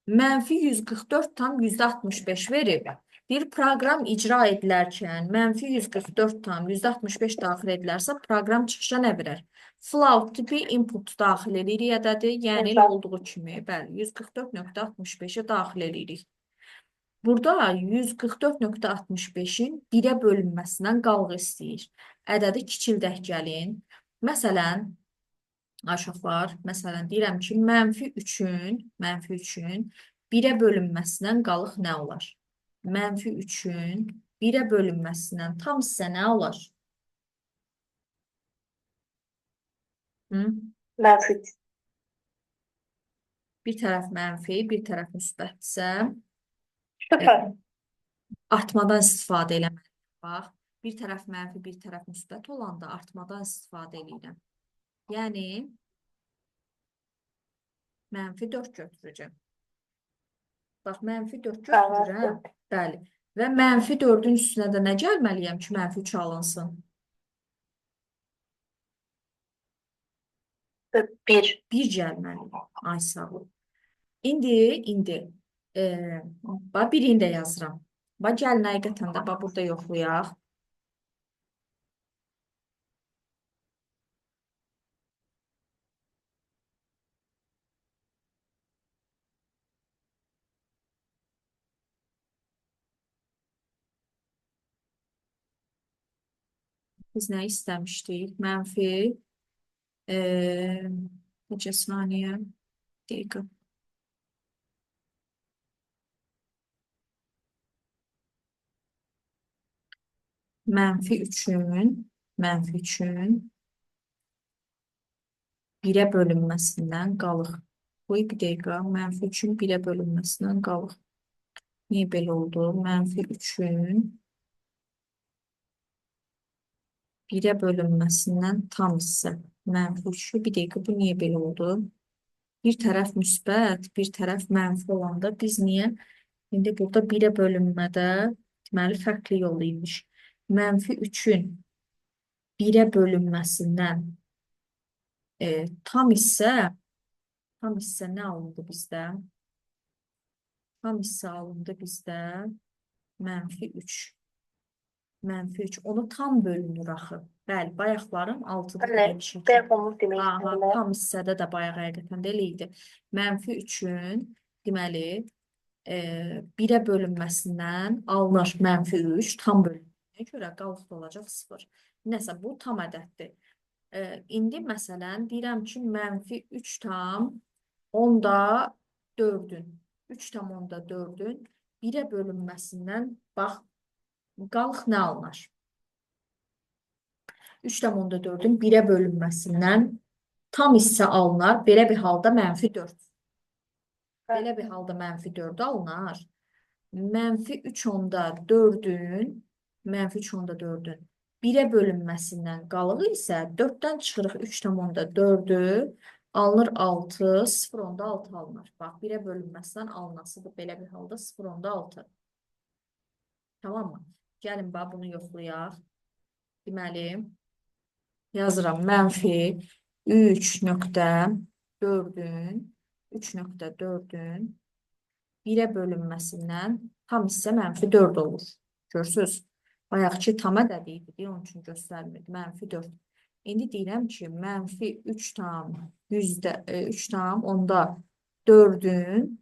mənfi 144 tam %65 verib. Bir proqram icra edilərkən mənfi 144 tam %65 daxil edilərsə, proqram çıxışa nə verər? Float tipi input daxil edirik ədədi, yəni elə olduğu kimi, bəli, 144.65-ə daxil edirik. Burada 144.65-in 1-ə bölünməsindən qalğı istəyir. Ədədi kiçildək gəlin. Məsələn, aşağılar, məsələn, deyirəm ki, mənfi 3-ün 1-ə bölünməsindən qalıq nə olar? Mənfi 3-ün 1-ə bölünməsindən tam hissə nə olar? Mənfi 3. Bir tərəf mənfi, bir tərəf müsbətsə, Sıfır. artmadan istifadə eləməliyəm. Bax, bir tərəf mənfi, bir tərəf müsbət olanda artmadan istifadə edirəm. Yəni, mənfi 4 götürəcəm. Bax, mənfi 4 götürürəm. Bəli. Və mənfi 4-ün üstünə də nə gəlməliyəm ki, mənfi 3 alınsın? 1. 1 gəlməliyəm. Ay, sağ ol. İndi bax, birini də yazıram. Bax, gəlin həqiqətən də bax, burada yoxlayaq. Biz nə istəmişdik? Mənfi necə saniyə? Dəqiqə. Mənfi 3-ün 1-ə bölünməsindən qalıq. Bu bir dəqiqə. Mənfi 3-ün 1-ə bölünməsindən qalıq. Niyə belə oldu? Mənfi 3-ün 1-ə bölünməsindən tam hissə. Mənfi 3-ü bir dəqiqə. Bu niyə belə oldu? Bir tərəf müsbət, bir tərəf mənfi olanda biz niyə? İndi burada 1-ə bölünmədə deməli fərqli yol imiş. Mənfi 3-ün 1-ə bölünməsindən tam hissə nə alındı bizdə? Tam hissə alındı bizdə. -3. -3. Onu tam bölünür axı. Bəli, bayaqların 6-da da Bəli, demişik ki. bayaq onu demək Aha, istədim. tam hissədə də bayaq həqiqətən də elə idi. -3-ün deməli 1-ə bölünməsindən alınır -3 tam bölündüyünə görə qalıq da olacaq 0. Nəsə bu tam ədəddir. İndi məsələn deyirəm ki -3 tam onda 4-ün 3 tam onda 4-ün 1-ə bölünməsindən bax qalıq nə alınır? 3 tam onda 4-ün 1-ə bölünməsindən tam hissə alınar. Belə bir halda -4. Belə bir halda -4 alınar. -3 onda 4-ün -3 onda 4-ün 1-ə bölünməsindən qalıq isə 4-dən çıxırıq 3 tam onda 4-ü alınır 6, 0 onda 6 alınır. Bax 1-ə bölünməsindən alınasıdır belə bir halda 0 onda 6. Tamam mı? Gəlin bax bunu yoxlayaq. Deməli yazıram -3.4-ün 3.4-ün 1-ə bölünməsindən tam hissə -4 olur. Görürsünüz? Bayaqki tam ədədi idi, onun üçün göstərmirdi. -4. İndi deyirəm ki, -3 tam 3 tam onda 4-ün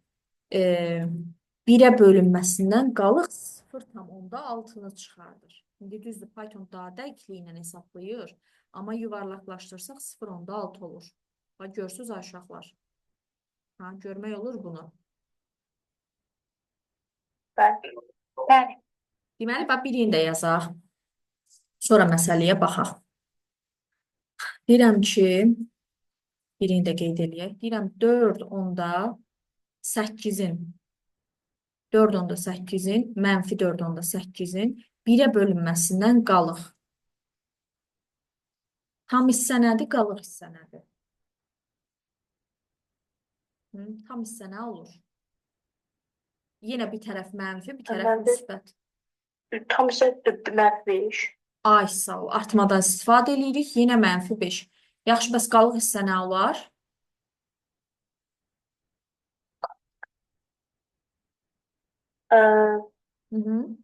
1-ə bölünməsindən qalıq 0 tam onda 6-nı çıxardır. İndi düzdür, Python daha dəqiqliklə hesablayır. Amma yuvarlaqlaşdırsaq 0 onda 6 olur. Bax, görürsünüz aşağılar. Ha, görmək olur bunu. Bəli. Bəli. Deməli, bax, birini də yazaq. Sonra məsələyə baxaq. Deyirəm ki, birini də qeyd eləyək. Deyirəm 4 onda 8-in 4 onda 8-in -4 onda 8-in 1-ə bölünməsindən qalıq. Tam hissə nədir, qalıq hissə nədir? Tam hissə nə olur? Yenə bir tərəf mənfi, bir tərəf müsbət. Tam hissə -5. Ay sağ ol. Artmadan istifadə edirik. Yenə -5. Yaxşı, bəs qalıq hissə nə olar? Hı -hı.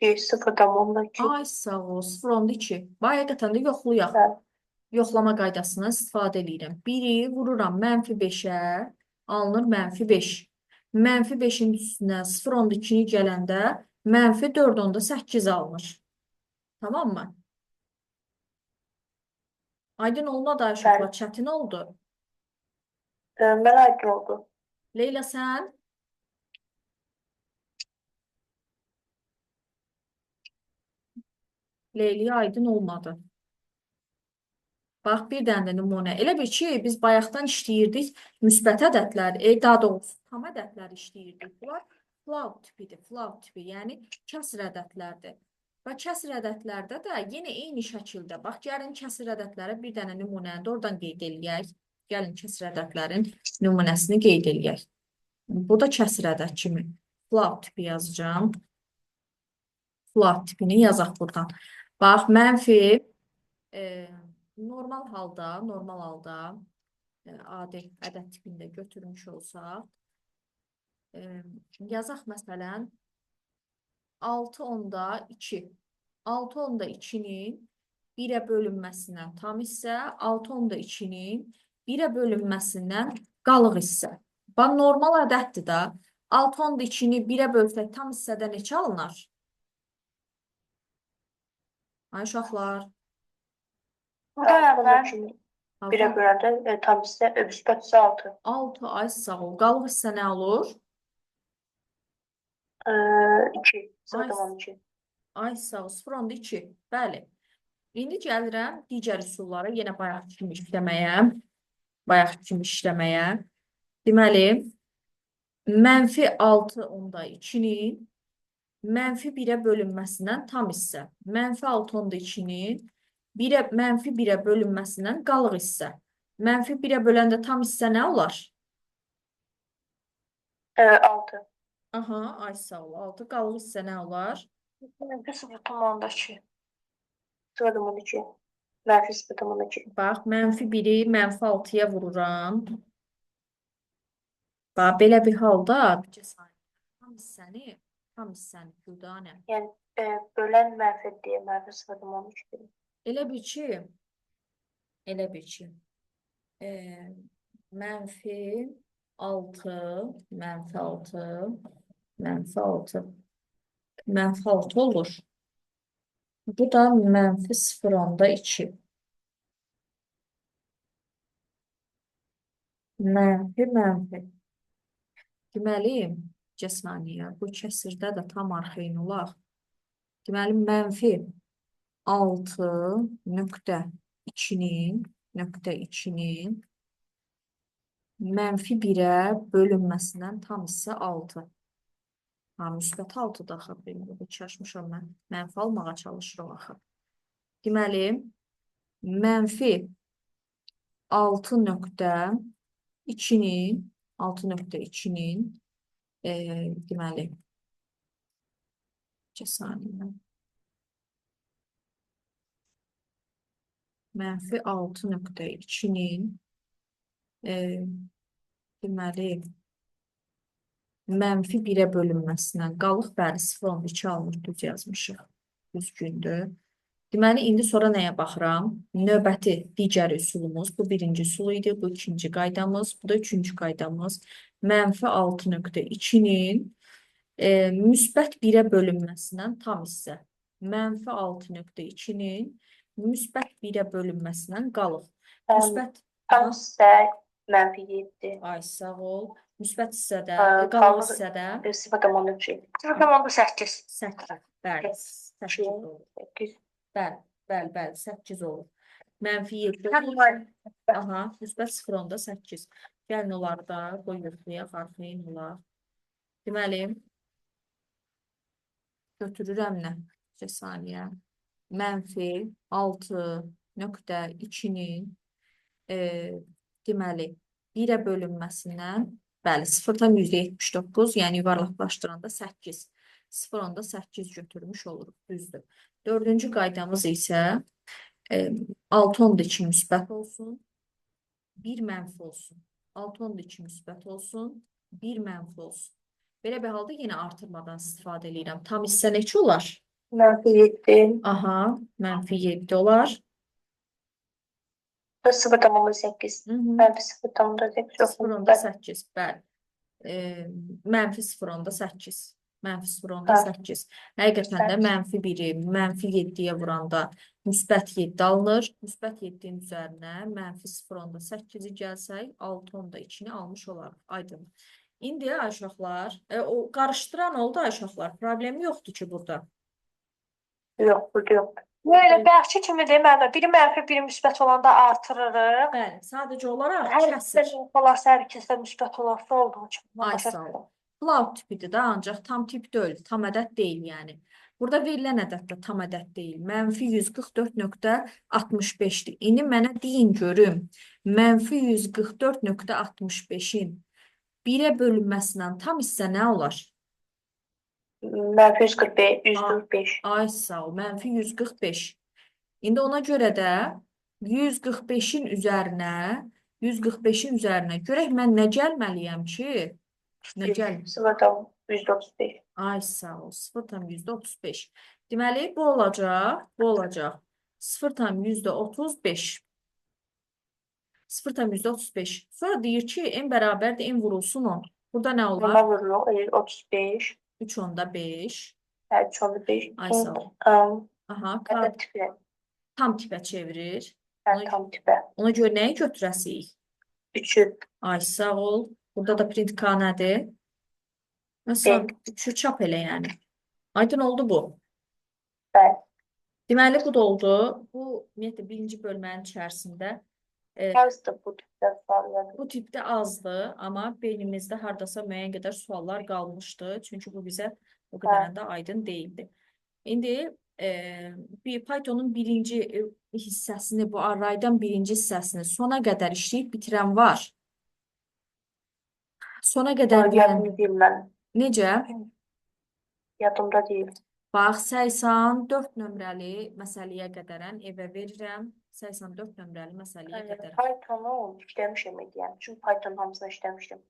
2, 0.2. Ay sağ ol. 0 onda 2. Həqiqətən də yoxlayaq. Yoxlama qaydasından istifadə edirəm. 1-i vururam -5-ə, alınır -5. -5-in üstünə 0 onda 2-ni gələndə -4 onda 8 alınır. Tamam mı? Aydın olmadı Ayşəqlar, çətin oldu. Mən aydın oldu. Leyla sən? Leyliyə aydın olmadı. Bax, bir dənə də nümunə. Elə bir ki, biz bayaqdan işləyirdik müsbət ədədləri, daha doğrusu tam ədədləri işləyirdik. Bunlar float tipidir, float tipi, yəni kəsr ədədlərdir. Və kəsr ədədlərdə də yenə eyni şəkildə, bax, gəlin kəsr ədədlərə bir dənə nümunəni də oradan qeyd eləyək. Gəlin kəsr ədədlərin nümunəsini qeyd eləyək. Bu da kəsr ədəd kimi. Float tipi yazacağım. Float tipini yazaq buradan. Bax, mənfi normal halda adi ədəd tipində götürmüş olsaq, yazaq məsələn 6 onda 2. 6 onda 2-nin 1-ə bölünməsindən tam hissə, 6 onda 2-nin 1-ə bölünməsindən qalıq hissə. Bax, normal ədəddir də. 6 onda 2-ni 1-ə bölsək tam hissədə neçə alınır? Ay uşaqlar. Birə böləndə tam hissə müsbət hissə 6. 6, ay sağ ol. Qalıq hissə nə olur? 2. 0.2. Ay sağ ol. 0 onda 2. Bəli. İndi gəlirəm digər üsullara, yenə bayaq kimi işləməyə. Deməli, -6 onda 2-nin -1-ə bölünməsindən tam hissə. -6 onda 2-nin -1-ə bölünməsindən qalıq hissə. -1-ə böləndə tam hissə nə olar? 6. Aha, ay sağ ol. 6 qalıq hissə nə olar? -0.2. 0.2. -0.2. Bax, -1-i -6-ya vururam. Bax, belə bir halda bircə saniyə. Tam hissəni Güldanə. Yəni bölən mənfi deyə mənfi sıfırdan olmuş deyil. Elə bil ki, mənfi 6, mənfi 6, mənfi 6, mənfi 6 olur. Bu da mənfi 0,2. Mənfi. Deməli, saniyə, bu kəsirdə də tam arxeyin olaq. Deməli, mənfi 6,2-nin mənfi 1-ə bölünməsindən tam hissə 6. Müsbət 6 da axı, bu çaşmışam mən. Mənfi almağa çalışırıq axı. Deməli, mənfi 6,2-nin deməli, saniyə. Mənfi 6,2-nin deməli, mənfi 1-ə bölünməsindən qalıq, bəli, 0,2 alınır, düz yazmışıq. Düzgündür. Deməli, indi sonra nəyə baxıram? Növbəti digər üsulumuz, bu birinci üsul idi, bu ikinci qaydamız, bu da üçüncü qaydamız. Mənfi 6,2-nin müsbət 1-ə bölünməsindən tam hissə. Mənfi 6,2-nin müsbət 1-ə bölünməsindən qalıq. Müsbət Tam hissə mənfi 7. Ay, sağ ol. Müsbət hissədə, qalıq Qalıq hissədə 0,3. 0,8. 8. Bəli, 8 olur. 8. Bəli, 8 olur. Mənfi 7 olur. Aha, müsbət 0,8. Gəlin onları da qoyuqlayaq, arxayın olaq. Deməli, götürürəm nə? Saniyə. Mənfi 6,2-nin deməli, 1-ə bölünməsindən, bəli, 0,79, yəni yuvarlaqlaşdıranda 8. 0,8 götürmüş oluruq, düzdür. Dördüncü qaydamız isə 6,2 müsbət olsun, 1 mənfi olsun. 6,2 müsbət olsun, 1 mənfi olsun. Belə bir halda yenə artırmadan istifadə edirəm. Tam hissə neçə olar? Mənfi 7. Aha, mənfi 7 olar. 0,8. Mənfi 0,8. 0,8, bəli. Mənfi 0,8. Mənfi 0,8. Həqiqətən də mənfi 1-i mənfi 7-yə vuranda müsbət 7 alınır. Müsbət 7-nin üzərinə mənfi 0,8-i gəlsək, 6,2-ni almış olarıq. Aydın. İndi ay uşaqlar, o qarışdıran oldu ay uşaqlar. Problem yoxdur ki burada. Yox, burada yoxdur. Böyle bəhşi kimi deməli, biri mənfi, biri müsbət olanda artırırıq. Bəli, sadəcə olaraq Hər kəsir. hər ikisi müsbət olarsa olduğu üçün. Ay sağ ol. Cloud tipidir də, ancaq tam tip deyil, tam ədəd deyil yəni. Burada verilən ədəd də tam ədəd deyil. Mənfi 144,65-dir. İndi mənə deyin görüm, mənfi 144,65-in 1-ə bölünməsindən tam hissə nə olar? Mənfi 145, 145. Ay sağ ol, mənfi 145. İndi ona görə də 145-in üzərinə görək mən nə gəlməliyəm ki? Nə gəl? 0,135. Ay sağ ol, 0,35. Deməli, bu olacaq. 0,35. 0,35. Sonra deyir ki, n bərabərdir, n vurulsun 10. Burada nə olar? Buna vururuq, 35. 3,5. Hə, 3,5. Ay sağ ol. Aha, tam tipə çevirir. Hə, tam tipə. Ona görə nəyi götürəsiyik? 3'ü. Ay sağ ol. Burada da print K nədir? Məsələn, 3'ü çap elə yəni. Aydın oldu bu. Bəli. Deməli, bu da oldu. Bu, ümumiyyətlə, birinci bölmənin içərisində Azdır bu tipdə suallar. bu tipdə azdır, amma beynimizdə hardasa müəyyən qədər suallar qalmışdı. Çünki bu bizə o qədər də aydın deyildi. İndi Python'un birinci hissəsini, bu arraydan birinci hissəsini sona qədər işləyib bitirən var. Sona qədər Yadımda deyil mən. Necə? Yadımda deyil. Bax, 84 nömrəli məsələyə qədərən evə verirəm. 84 nömrəli məsələyə qədər. Python-u işləmişəm deyəm. Çünki Python hamısını işləmişdim.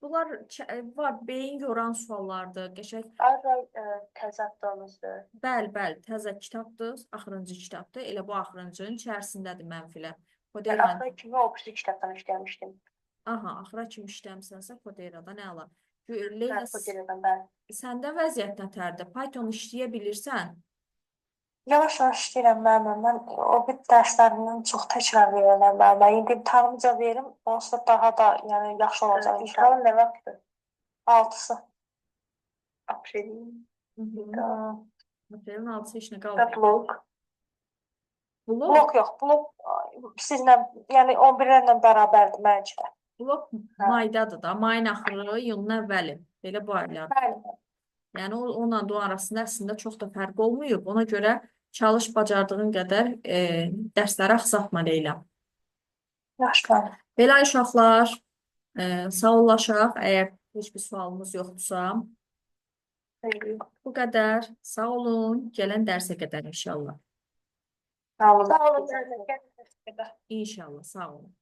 Bunlar var, beyin yoran suallardır. Qəşəng. Ay təzaddanızdır. Bəli, təzə kitabdır, axırıncı kitabdır. Elə bu axırıncının içərisindədir mənfilər. Axıra kimi o birisi kitabdan işləmişdim. Aha, axıra kimi işləmisənsə Codera'dan əla. Bəli, Leyla, Codera'dan bəli. səndə vəziyyət nətərdir? Python işləyə bilirsən? Yavaş-yavaş işləyirəm müəlliməm. Mən o bir dərslərindən çox təkrar verirəm müəllimə. İndi imtahanımca verim, onsuz da daha da yəni yaxşı olacaq inşallah. İmtahan nə vaxtdır? 6-sı. Aprelin. Aprelin 6-sı işinə Və qaldı. blok. Blok Yox, blok sizlə, yəni 11-lərlə bərabərdir məncə. Blok maydadır da, mayın axırı, iyunun əvvəli. Belə bu aylar. Bəli. Yəni onunla da o arasında əslində çox da fərq olmayıb. Ona görə çalış bacardığın qədər dərsləri axsatma Leyla. Yaxşı. Belə uşaqlar, sağollaşaq. Əgər heç bir sualınız yoxdursa, bu qədər. Sağ olun. Gələn dərsə qədər inşallah. Sağ olun. Sağ olun. İnşallah, sağ olun.